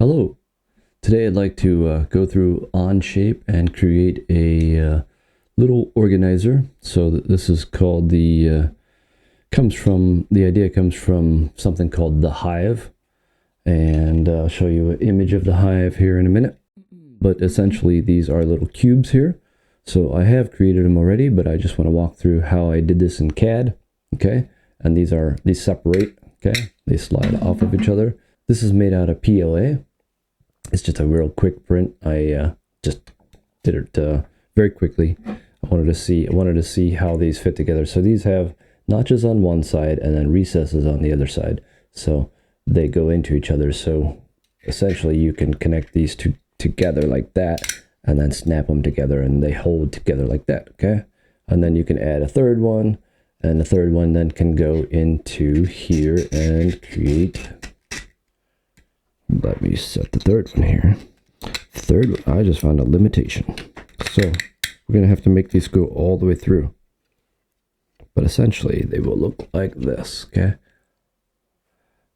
Hello. Today I'd like to go through Onshape and create a little organizer. So this is called the idea comes from something called the Hive, and I'll show you an image of the Hive here in a minute. But essentially these are little cubes here. So I have created them already, but I just want to walk through how I did this in CAD. Okay, and these separate. Okay, they slide off of each other. This is made out of PLA. It's just a real quick print. I just did it very quickly. I wanted to see how these fit together. So these have notches on one side and then recesses on the other side. So they go into each other. So essentially you can connect these two together like that and then snap them together and they hold together like that. Okay. And then you can add a third one, and the third one then can go into here and create. Let me set the third one here. Third one, I just found a limitation. So we're going to have to make these go all the way through. But essentially, they will look like this, okay?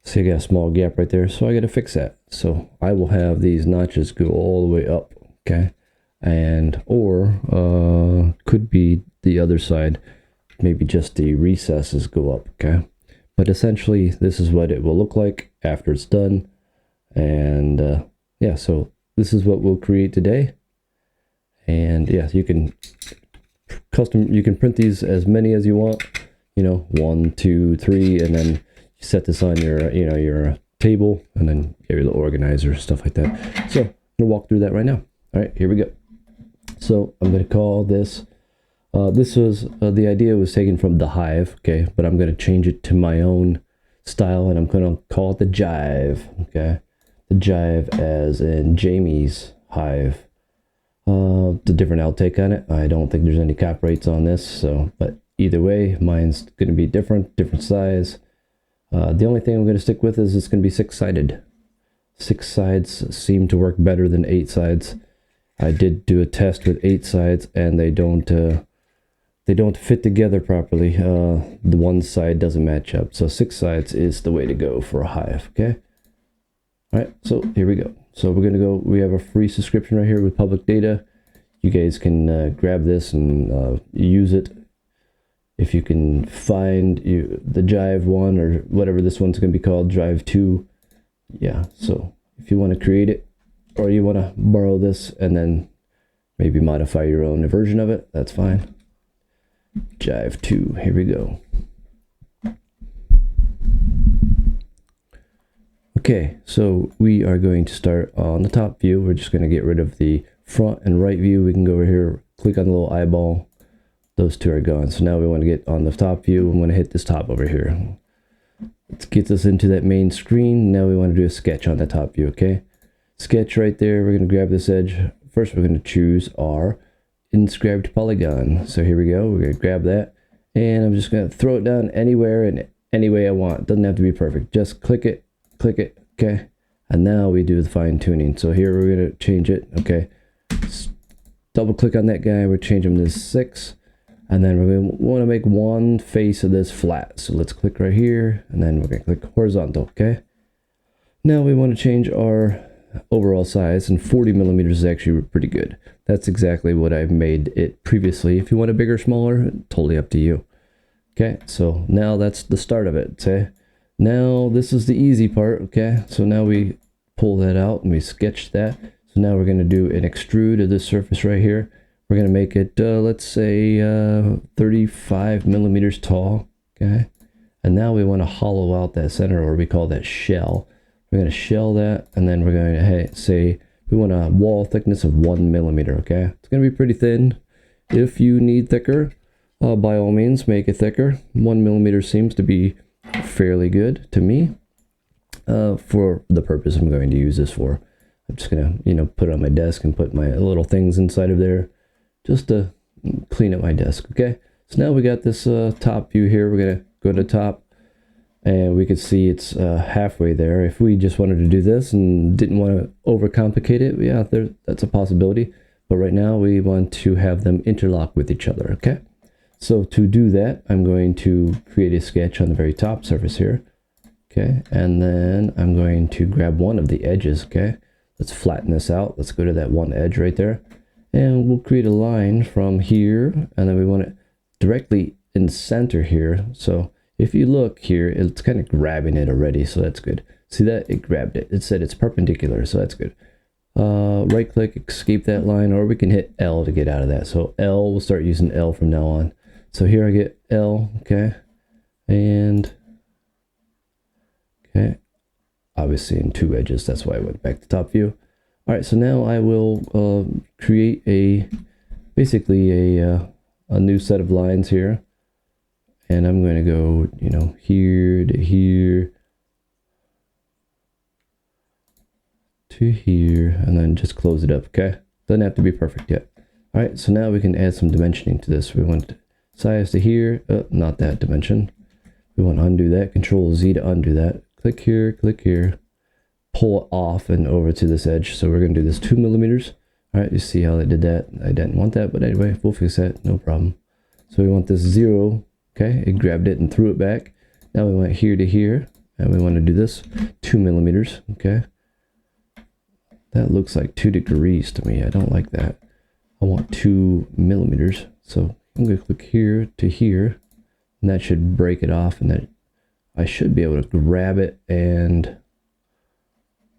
See, I got a small gap right there, so I got to fix that. So I will have these notches go all the way up, okay? And, or, could be the other side, maybe just the recesses go up, okay? But essentially, this is what it will look like after it's done. And yeah, so this is what we'll create today. And yeah, you can print these as many as you want, 1, 2, 3, and then you set this on your your table, and then your little organizer, stuff like that. So I'm gonna walk through that right now. All right, here we go. So I'm gonna call this the idea was taken from the Hive, okay, but I'm gonna change it to my own style, and I'm gonna call it the Jive, okay. The Jive as in Jamie's Hive. The different outtake on it. I don't think there's any copyrights on this, so, but either way, mine's going to be different size. The only thing I'm going to stick with is it's going to be 6-sided. 6 sides seem to work better than 8 sides. I did do a test with 8 sides, and they don't fit together properly. The one side doesn't match up, so 6 sides is the way to go for a Hive, okay? All right, so here we go. So we're gonna we have a free subscription right here with public data. You guys can grab this and use it. If you can find the Jive 1 or whatever this one's gonna be called, Jive 2. Yeah, so if you wanna create it or you wanna borrow this and then maybe modify your own version of it, that's fine. Jive 2, here we go. Okay, so we are going to start on the top view. We're just going to get rid of the front and right view. We can go over here, click on the little eyeball. Those two are gone. So now we want to get on the top view. I'm going to hit this top over here. It gets us into that main screen. Now we want to do a sketch on the top view, okay? Sketch right there. We're going to grab this edge. First, we're going to choose our inscribed polygon. So here we go. We're going to grab that. And I'm just going to throw it down anywhere and any way I want. It doesn't have to be perfect. Just click it. Okay, and now we do the fine tuning. So here we're going to change it. Okay, double click on that guy. We'll change him to 6, and then we're going to want to make one face of this flat. So let's click right here, and then we're going to click horizontal. Okay, now we want to change our overall size, and 40 millimeters is actually pretty good. That's exactly what I've made it previously. If you want it bigger or smaller, totally up to you. Okay, so now that's the start of it. Say. Now this is the easy part, okay? So now we pull that out and we sketch that. So now we're going to do an extrude of this surface right here. We're going to make it, let's say, 35 millimeters tall, okay? And now we want to hollow out that center, or we call that shell. We're going to shell that, and then we're going to say we want a wall thickness of 1 millimeter, okay? It's going to be pretty thin. If you need thicker, by all means, make it thicker. 1 millimeter seems to be fairly good to me for the purpose I'm going to use this for. I'm just gonna put it on my desk and put my little things inside of there just to clean up my desk. Okay, so now we got this top view here. We're gonna go to the top, and we can see it's halfway there. If we just wanted to do this and didn't want to overcomplicate it, yeah, that's a possibility. But right now we want to have them interlock with each other. Okay, so to do that, I'm going to create a sketch on the very top surface here. Okay, and then I'm going to grab one of the edges. Okay, let's flatten this out. Let's go to that one edge right there, and we'll create a line from here, and then we want it directly in center here. So if you look here, it's kind of grabbing it already, so that's good. See that? It grabbed it. It said it's perpendicular, so that's good. Right click, escape that line, or we can hit L to get out of that. So L, we'll start using L from now on. So here I get L, okay, and okay, obviously in two edges, that's why I went back to top view. All right, so now I will create basically a new set of lines here, and I'm going to go, you know, here to here to here, and then just close it up. Okay, doesn't have to be perfect yet. All right, so now we can add some dimensioning to this. We want size to here, not that dimension. We want to undo that. Control Z to undo that. Click here, pull it off and over to this edge. So we're going to do this 2 millimeters. All right, you see how I did that? I didn't want that, but anyway, we'll fix that, no problem. So we want this 0. Okay, it grabbed it and threw it back. Now we want here to here, and we want to do this 2 millimeters. Okay, that looks like 2 degrees to me. I don't like that. I want 2 millimeters. So I'm going to click here to here, and that should break it off, and that I should be able to grab it. And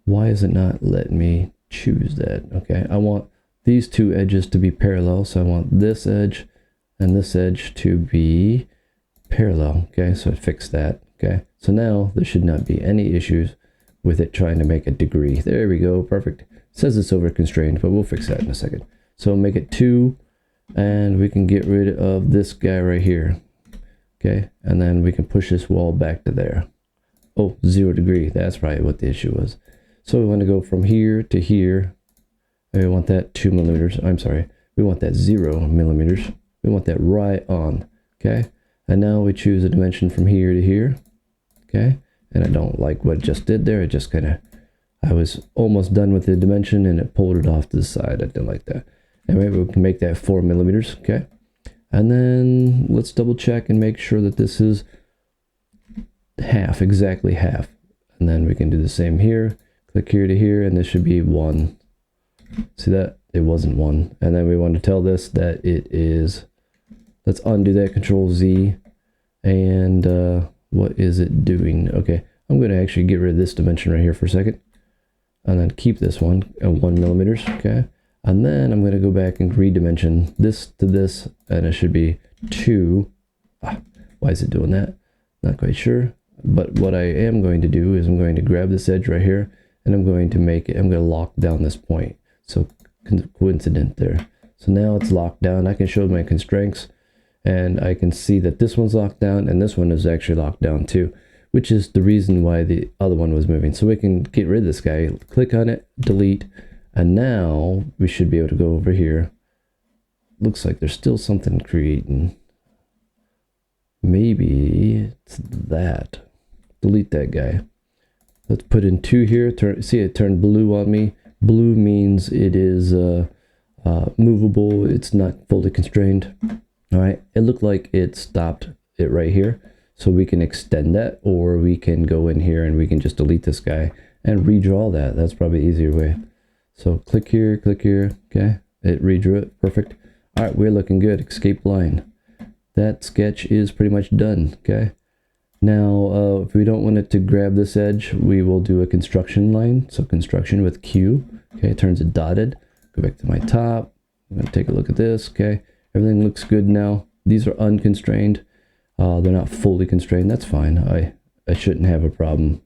why is it not letting me choose that? Okay, I want these two edges to be parallel, so I want this edge and this edge to be parallel. Okay, so I fixed that. Okay, so now there should not be any issues with it trying to make a degree. There we go, perfect. It says it's over constrained, but we'll fix that in a second. So make it 2, and we can get rid of this guy right here. Okay, and then we can push this wall back to there. Oh, 0 degree, that's probably what the issue was. So we want to go from here to here, and we want that 2 millimeters. I'm sorry, we want that 0 millimeters. We want that right on. Okay, and now we choose a dimension from here to here. Okay, and I don't like what it just did there. It just kind of, I was almost done with the dimension and it pulled it off to the side. I didn't like that. Anyway, we can make that 4 millimeters. Okay, and then let's double check and make sure that this is half, exactly half. And then we can do the same here. Click here to here, and this should be 1. See that? It wasn't 1. And then we want to tell this that it is, let's undo that, Control Z. And what is it doing? Okay, I'm going to actually get rid of this dimension right here for a second. And then keep this one at 1 millimeters. Okay. And then I'm going to go back and redimension this to this, and it should be 2. Why is it doing that? Not quite sure. But what I am going to do is I'm going to grab this edge right here, and I'm going to make it, I'm going to lock down this point. So coincident there. So now it's locked down. I can show my constraints, and I can see that this one's locked down, and this one is actually locked down too, which is the reason why the other one was moving. So we can get rid of this guy, click on it, delete, and now we should be able to go over here. Looks like there's still something creating. Maybe it's that. Delete that guy. Let's put in 2 here. See, it turned blue on me. Blue means it is movable. It's not fully constrained. All right. It looked like it stopped it right here. So we can extend that, or we can go in here and we can just delete this guy and redraw that. That's probably the easier way. So click here, okay? It redrew it, perfect. All right, we're looking good, escape line. That sketch is pretty much done, okay? Now, if we don't want it to grab this edge, we will do a construction line. So construction with Q, okay? It turns it dotted. Go back to my top. I'm gonna take a look at this, okay? Everything looks good now. These are unconstrained. They're not fully constrained, that's fine. I shouldn't have a problem.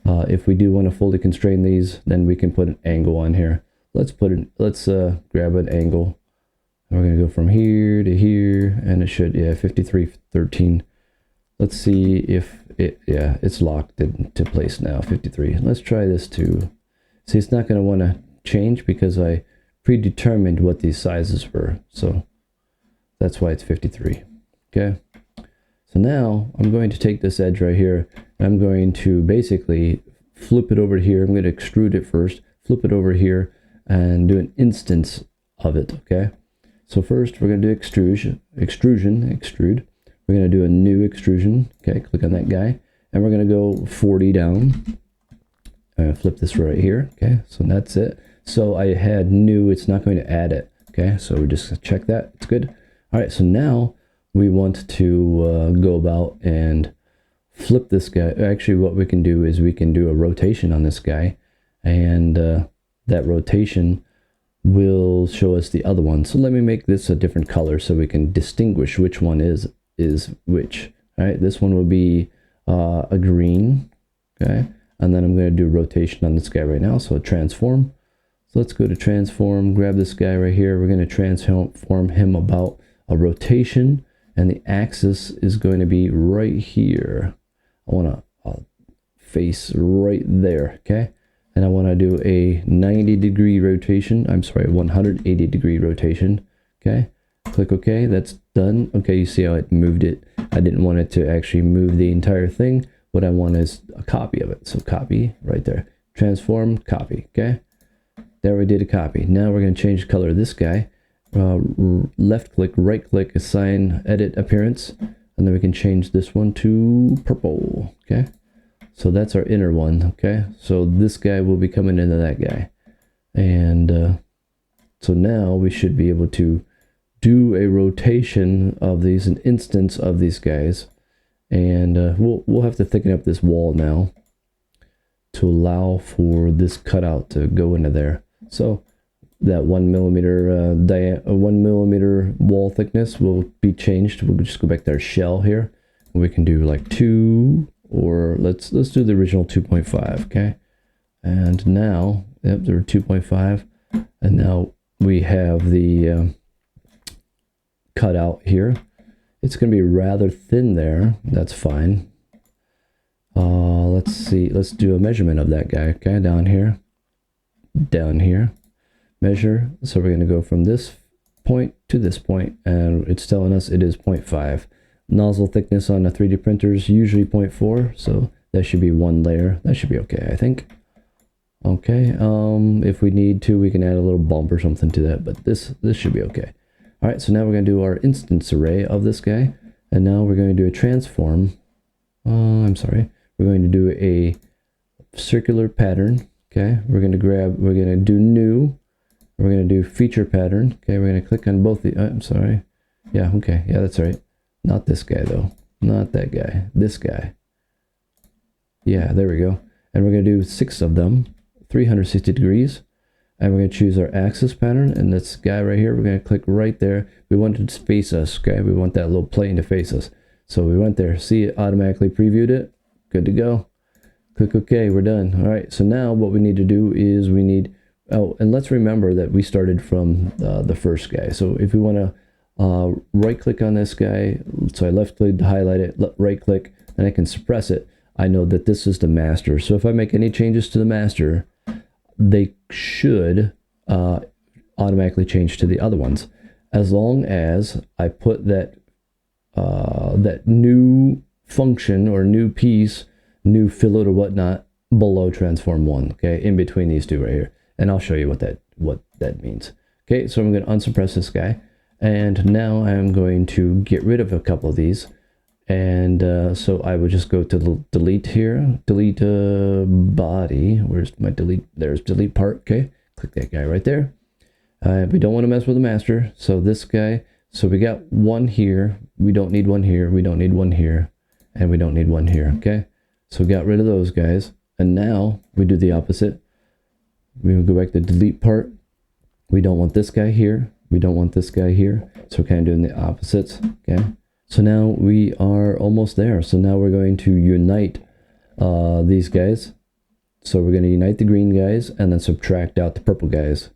If we do want to fully constrain these, then we can put an angle on here. Let's grab an angle. And we're going to go from here to here, and it should, yeah, 5313. Let's see if it, yeah, it's locked into place now, 53. Let's try this too. See, it's not going to want to change because I predetermined what these sizes were. So that's why it's 53. Okay. So now I'm going to take this edge right here, and I'm going to basically flip it over here. I'm going to extrude it first, flip it over here, and do an instance of it, okay? So first we're going to do extrude. We're going to do a new extrusion, okay? Click on that guy, and we're going to go 40 down. Flip this right here. Okay, so that's it. So I had new, it's not going to add it. Okay, so we just check that, it's good. All right, so now we want to go about and flip this guy. Actually, what we can do is we can do a rotation on this guy, and that rotation will show us the other one. So let me make this a different color so we can distinguish which one is which. All right, this one will be a green. Okay, and then I'm going to do rotation on this guy right now. So transform. So let's go to transform, grab this guy right here. We're going to transform him about a rotation, and the axis is going to be right here. I want to face right there, okay? And I want to do a 90-degree rotation. I'm sorry, 180-degree rotation, okay? Click OK, that's done. Okay, you see how it moved it. I didn't want it to actually move the entire thing. What I want is a copy of it. So copy right there. Transform, copy, okay? There we did a copy. Now we're going to change the color of this guy. Left click, right click, assign edit appearance, and then we can change this one to purple. Okay, so that's our inner one. Okay, so this guy will be coming into that guy, and so now we should be able to do a rotation of these, an instance of these guys, and we'll have to thicken up this wall now to allow for this cutout to go into there. So that 1 millimeter 1 millimeter wall thickness will be changed. We'll just go back to our shell here. We can do like 2, or let's do the original 2.5. Okay, and now yep, they're 2.5, and now we have the cutout here. It's going to be rather thin there. That's fine. Let's see. Let's do a measurement of that guy. Okay, down here. Measure. So we're going to go from this point to this point, and it's telling us it is 0.5. Nozzle thickness on a 3D printer is usually 0.4, so that should be 1 layer. That should be okay, I think. Okay. If we need to, we can add a little bump or something to that, but this should be okay. All right. So now we're going to do our instance array of this guy, and now we're going to do a transform. I'm sorry. We're going to do a circular pattern. Okay, we're going to do new, we're going to do feature pattern. Okay, we're going to click on both the, I'm sorry. Yeah, okay, yeah, that's right. Not this guy though, not that guy, this guy. Yeah, there we go. And we're going to do 6 of them, 360 degrees. And we're going to choose our axis pattern, and this guy right here, we're going to click right there. We want it to face us, okay? We want that little plane to face us. So we went there, see it automatically previewed it, good to go. Click OK, we're done. All right, so now what we need to do is we need, oh, and let's remember that we started from the first guy. So if we want to right click on this guy, so I left click to highlight it, right click, and I can suppress it. I know that this is the master. So if I make any changes to the master, they should automatically change to the other ones, as long as I put that that new function or new piece, new fillet or whatnot below transform 1, okay, in between these two right here, and I'll show you what that means. Okay, so I'm going to unsuppress this guy, and now I'm going to get rid of a couple of these, and so I would just go to the delete here, delete body. Where's my delete? There's delete part. Okay, click that guy right there. We don't want to mess with the master, so this guy. So we got 1 here. We don't need 1 here. We don't need 1 here, and we don't need 1 here. Okay. So we got rid of those guys, and now we do the opposite. We will go back to delete part. We don't want this guy here. We don't want this guy here. So we're kind of doing the opposites. Okay. So now we are almost there. So now we're going to unite these guys. So we're going to unite the green guys and then subtract out the purple guys.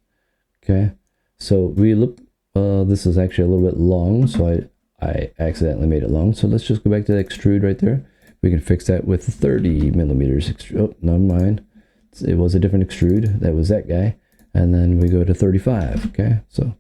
Okay. So we look. This is actually a little bit long, so I accidentally made it long. So let's just go back to the extrude right there. We can fix that with 30 millimeters. Oh, never mind. It was a different extrude. That was that guy. And then we go to 35. Okay, so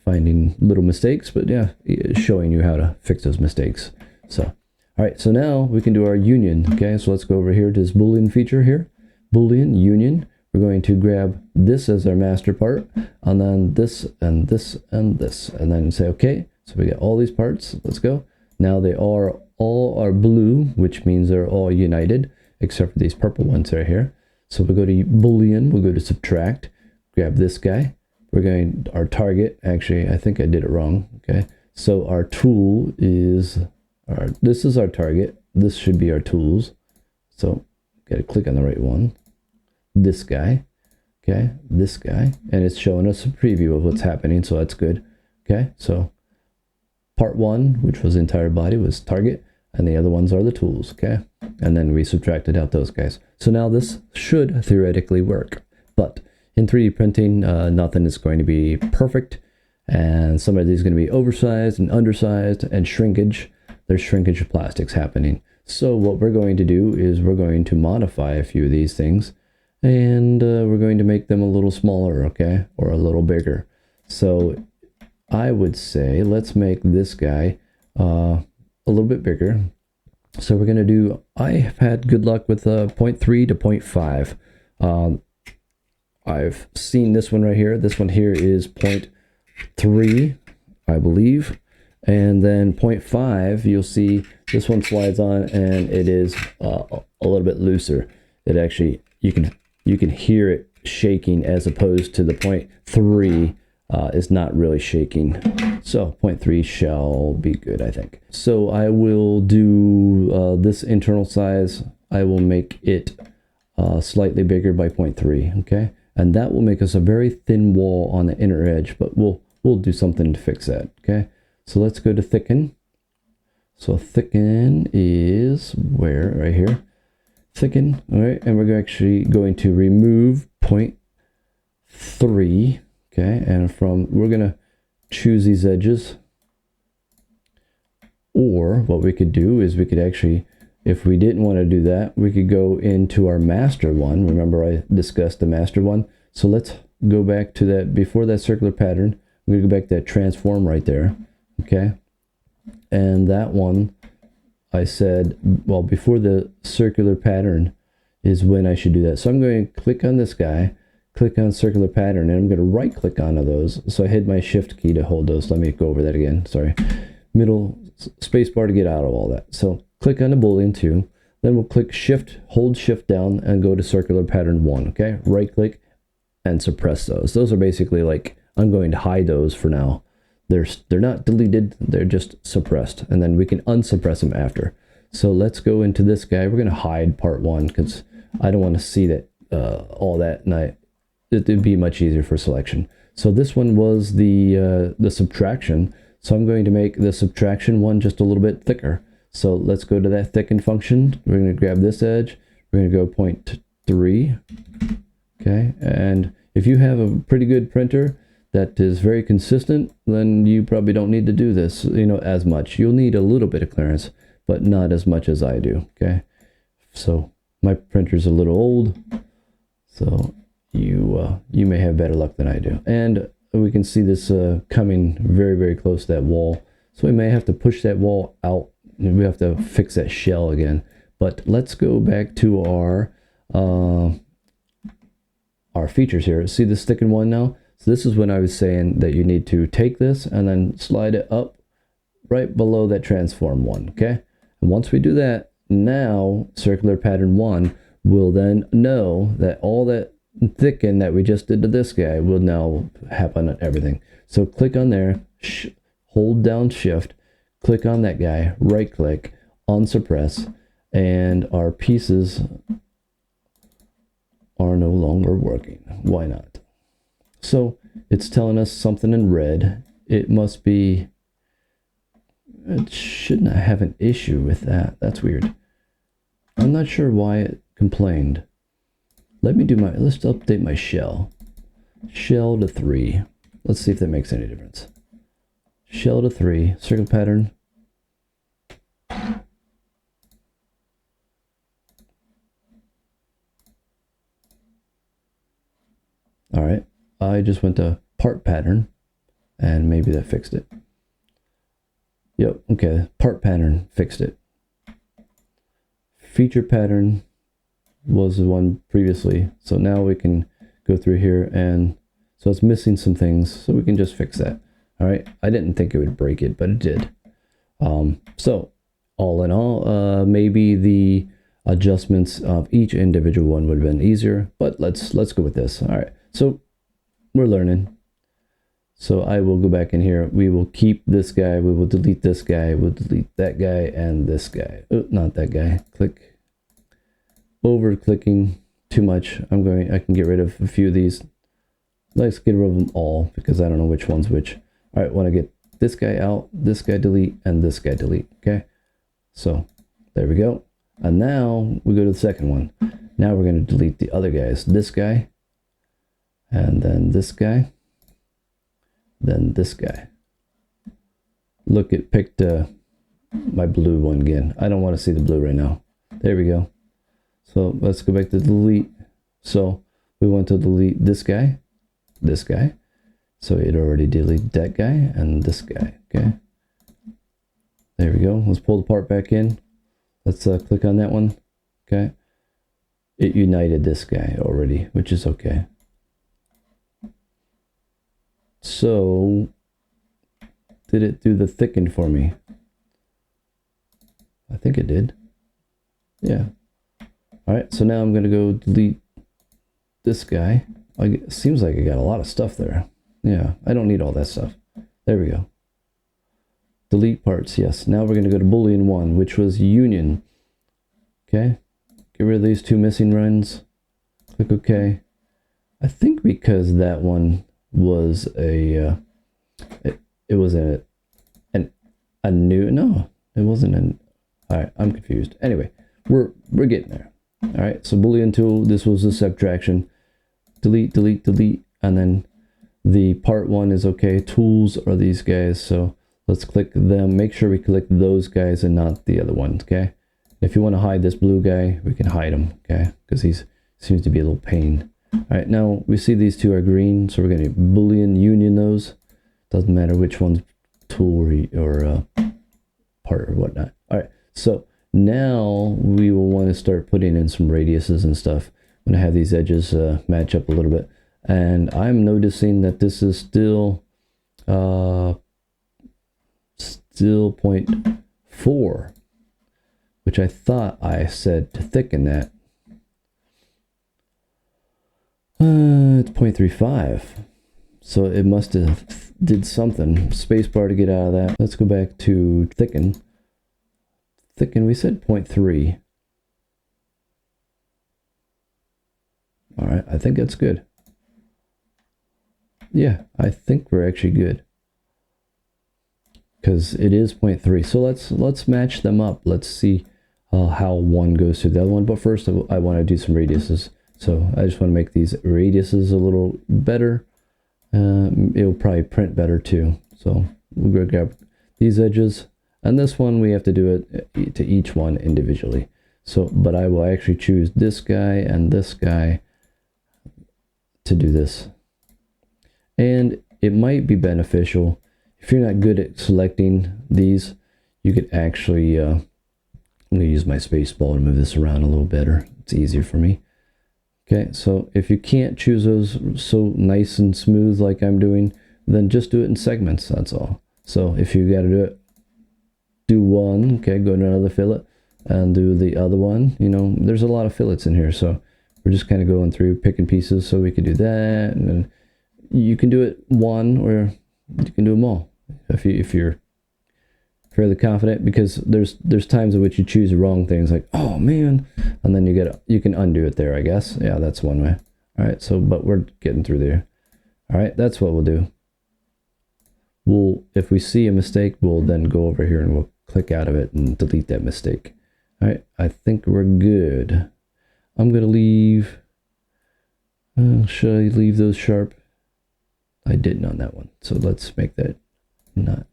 finding little mistakes, but yeah, showing you how to fix those mistakes. So, all right, so now we can do our union. Okay, so let's go over here to this Boolean feature here. Boolean union. We're going to grab this as our master part, and then this and this and this, and then say okay. So we get all these parts. Let's go. Now they are all are blue, which means they're all united, except for these purple ones right here. So we'll go to Boolean, we'll go to subtract, grab this guy. We're going, our target, actually, I think I did it wrong, okay? So our tool is, this is our target. This should be our tools. So got to click on the right one. This guy, okay? This guy, and it's showing us a preview of what's happening, so that's good, okay? So part one, which was the entire body, was target, and the other ones are the tools, okay? And then we subtracted out those guys. So now this should theoretically work, but in 3D printing, nothing is going to be perfect, and some of these are going to be oversized and undersized, and shrinkage. There's shrinkage of plastics happening. So what we're going to do is we're going to modify a few of these things, and we're going to make them a little smaller, okay? Or a little bigger. So I would say let's make this guy a little bit bigger. So we're going to do, I have had good luck with 0.3 to 0.5. I've seen this one right here. This one here is 0.3, I believe. And then 0.5, you'll see this one slides on and it is a little bit looser. It actually, you can hear it shaking, as opposed to the 0.3 is not really shaking. So 0.3 shall be good, I think. So I will do this internal size. I will make it slightly bigger by 0.3, okay? And that will make us a very thin wall on the inner edge, but we'll do something to fix that, okay? So let's go to thicken. So thicken is where? Right here. Thicken, all right? And we're actually going to remove 0.3, okay? And we're gonna choose these edges. Or what we could do is we could actually, if we didn't want to do that, we could go into our master one. Remember I discussed the master one? So let's go back to that, before that circular pattern, I'm going to go back to that transform right there, okay? And that one, I said, well, before the circular pattern is when I should do that. So I'm going to click on this guy, click on circular pattern, and I'm going to right click onto those. So I hit my shift key to hold those. Let me go over that again, sorry. Middle space bar to get out of all that. So click on the Boolean 2, then we'll click shift, hold shift down, and go to circular pattern 1, okay? Right click and suppress those. Those are basically like, I'm going to hide those for now. They're not deleted, they're just suppressed, and then we can unsuppress them after. So let's go into this guy. We're going to hide part 1 because I don't want to see that all that, and it'd be much easier for selection. So this one was the subtraction. So I'm going to make the subtraction one just a little bit thicker. So let's go to that thicken function. We're going to grab this edge. We're going to go 0.3. Okay, and if you have a pretty good printer that is very consistent, then you probably don't need to do this, as much. You'll need a little bit of clearance, but not as much as I do. Okay, so my printer's a little old, so you may have better luck than I do. And we can see this coming very, very close to that wall. So we may have to push that wall out. We have to fix that shell again. But let's go back to our features here. See this thicken one now? So this is when I was saying that you need to take this and then slide it up right below that transform one, okay? And once we do that, now circular pattern 1 will then know that all that thicken that we just did to this guy will now happen on everything. So click on there, hold down shift, click on that guy, right click, unsuppress, and our pieces are no longer working. Why not? So it's telling us something in red. It must be, it shouldn't have an issue with that. That's weird. I'm not sure why it complained. Let's update my shell. Shell to 3. Let's see if that makes any difference. Shell to 3, circle pattern. All right, I just went to part pattern and maybe that fixed it. Yep, okay, part pattern fixed it. Feature pattern was the one previously, so now we can go through here, and so it's missing some things, so we can just fix that. All right, I didn't think it would break it, but it did. So all in all, maybe the adjustments of each individual one would have been easier, but let's go with this. All right, so we're learning. So I will go back in here. We will keep this guy. We will delete this guy. We'll delete that guy and this guy. Oh, not that guy. Click. Over clicking too much. I can get rid of a few of these. Let's get rid of them all because I don't know which one's which. All right, want to get this guy out, this guy delete, and this guy delete. Okay, so there we go. And now we go to the second one. Now we're going to delete the other guys. This guy, and then this guy, then this guy. Look, it picked my blue one again. I don't want to see the blue right now. There we go. So let's go back to delete. So we want to delete this guy. So it already deleted that guy and this guy. Okay. There we go. Let's pull the part back in. Let's click on that one. Okay. It united this guy already, which is okay. So did it do the thicken for me? I think it did. Yeah. All right. So now I'm going to go delete this guy. It seems like I got a lot of stuff there. Yeah, I don't need all that stuff. There we go. Delete parts, yes. Now we're going to go to Boolean 1, which was union. Okay. Get rid of these two missing runs. Click OK. I think because that one was a... it was a new... No, it wasn't an... Alright, I'm confused. Anyway, we're getting there. Alright, so Boolean tool, this was the subtraction. Delete, delete, delete, and then the part one is okay. Tools are these guys, so let's click them. Make sure we click those guys and not the other ones, okay? If you want to hide this blue guy, we can hide him, okay? Because he seems to be a little pain. All right, now we see these two are green, so we're going to Boolean union those. Doesn't matter which one's tool or part or whatnot. All right, so now we will want to start putting in some radiuses and stuff. I'm going to have these edges match up a little bit. And I'm noticing that this is still 0.4, which I thought I said to thicken that. It's 0.35. So it must have did something. Spacebar to get out of that. Let's go back to thicken. Thicken, we said 0.3. All right, I think that's good. Yeah, I think we're actually good. Because it is 0.3. So let's match them up. Let's see how one goes to the other one. But first, I want to do some radiuses. So I just want to make these radiuses a little better. It'll probably print better too. So we'll go grab these edges. And this one, we have to do it to each one individually. So, but I will actually choose this guy and this guy to do this. And it might be beneficial if you're not good at selecting these. You could actually I'm going to use my space ball to move this around a little better. It's easier for me. Okay, so if you can't choose those so nice and smooth like I'm doing, then just do it in segments, that's all. So if you got to do it, do one, okay, go to another fillet and do the other one. You know, there's a lot of fillets in here, so we're just kind of going through picking pieces. So we could do that, and then you can do it one, or you can do them all if you're fairly confident, because there's times in which you choose the wrong things, like, oh man, and then you can undo it there, I guess. Yeah, that's one way. All right, so but we're getting through there. All right, that's what we'll do. If we see a mistake, we'll then go over here and we'll click out of it and delete that mistake. All right, I think we're good. I'm gonna leave. Should I leave those sharp? I didn't on that one, so let's make that not.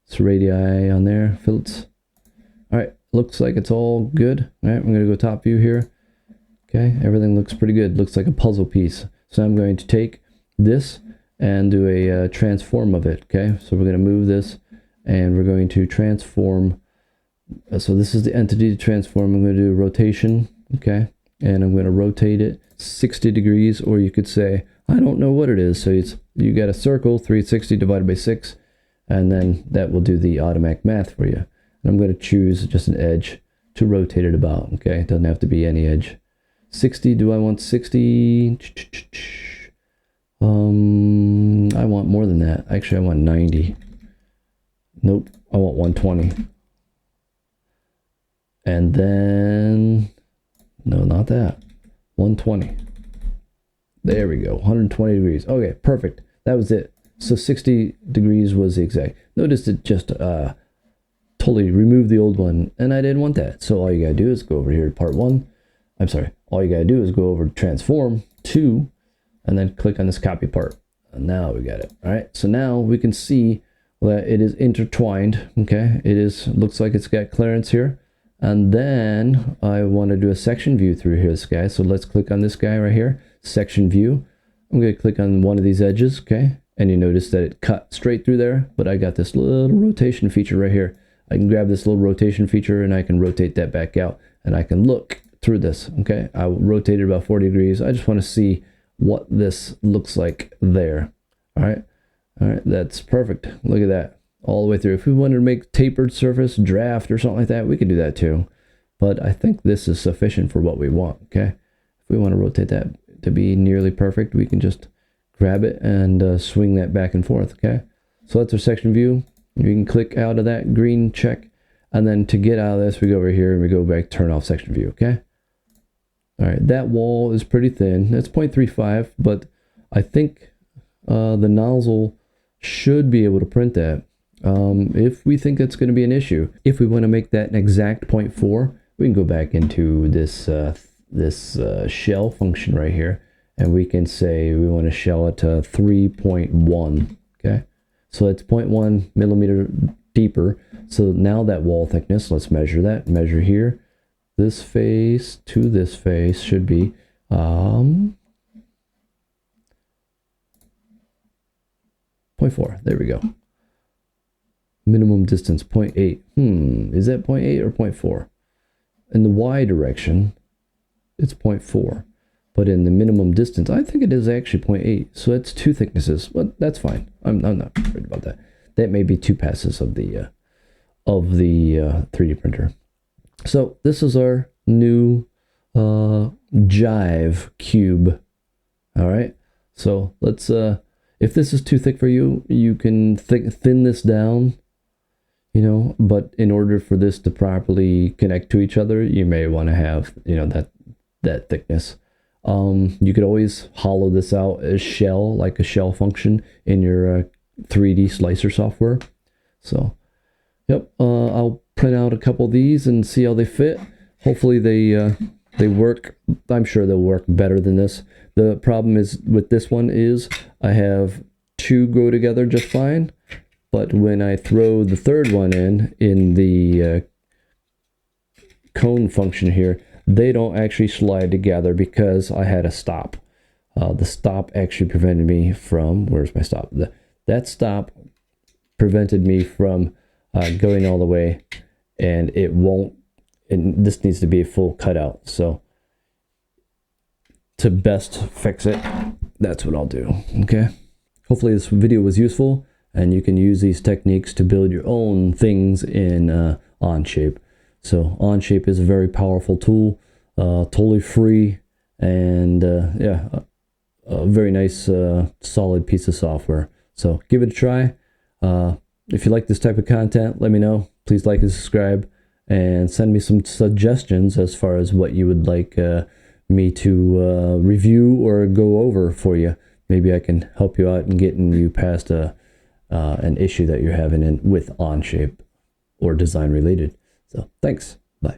It's radii on there, fillets. All right, looks like it's all good. All right, I'm going to go top view here. Okay, everything looks pretty good. Looks like a puzzle piece. So I'm going to take this and do a transform of it. Okay, so we're going to move this and we're going to transform. So this is the entity to transform. I'm going to do rotation. Okay, and I'm going to rotate it 60 degrees, or you could say, I don't know what it is. So you got a circle, 360 divided by 6. And then that will do the automatic math for you. And I'm going to choose just an edge to rotate it about. Okay, it doesn't have to be any edge. 60, do I want 60? I want more than that. Actually, I want 90. Nope, I want 120. And then, no, not that. 120. There we go, 120 degrees. Okay, perfect. That was it. So 60 degrees was the exact. Notice it just totally removed the old one, and I didn't want that. So all you gotta do is go over here to part 1. I'm sorry, all you gotta do is go over to transform 2, and then click on this copy part. And now we got it. All right, so now we can see that it is intertwined. Okay, it is, looks like it's got clearance here. And then I want to do a section view through here, this guy. So let's click on this guy right here, section view. I'm going to click on one of these edges, okay? And you notice that it cut straight through there, but I got this little rotation feature right here. I can grab this little rotation feature and I can rotate that back out, and I can look through this, okay? I rotated about 40 degrees. I just want to see what this looks like there. All right, that's perfect. Look at that. All the way through. If we wanted to make tapered surface, draft, or something like that, we could do that too. But I think this is sufficient for what we want, okay? If we want to rotate that to be nearly perfect, we can just grab it and swing that back and forth, okay? So that's our section view. You can click out of that green check, and then to get out of this, we go over here and we go back, turn off section view, okay? All right, that wall is pretty thin. It's 0.35, but I think the nozzle should be able to print that. If we think that's going to be an issue, if we want to make that an exact 0.4, we can go back into this shell function right here, and we can say we want to shell it to 3.1. Okay, so it's 0.1 millimeter deeper. So now that wall thickness, let's measure that. Measure here. This face to this face should be 0.4. There we go. Minimum distance 0.8. Is that 0.8 or 0.4? In the Y direction, it's 0.4. But in the minimum distance, I think it is actually 0.8. So that's 2 thicknesses. But that's fine. I'm not worried about that. That may be 2 passes of the 3D printer. So this is our new Jive cube. All right. So let's. If this is too thick for you, you can thin this down. You know, but in order for this to properly connect to each other, you may want to have, you know, that thickness. You could always hollow this out as shell, like a shell function in your 3D slicer software. So, yep, I'll print out a couple of these and see how they fit. Hopefully they work. I'm sure they'll work better than this. The problem is with this one is I have 2 go together just fine. But when I throw the third one in the cone function here, they don't actually slide together because I had a stop. The stop actually prevented me from, where's my stop? That stop prevented me from going all the way, and it won't, and this needs to be a full cutout. So to best fix it, that's what I'll do, okay? Hopefully this video was useful, and you can use these techniques to build your own things in Onshape. So Onshape is a very powerful tool, totally free, and yeah, a very nice solid piece of software. So give it a try. If you like this type of content, let me know. Please like and subscribe, and send me some suggestions as far as what you would like me to review or go over for you. Maybe I can help you out in getting you past an issue that you're having with Onshape or design related. So thanks.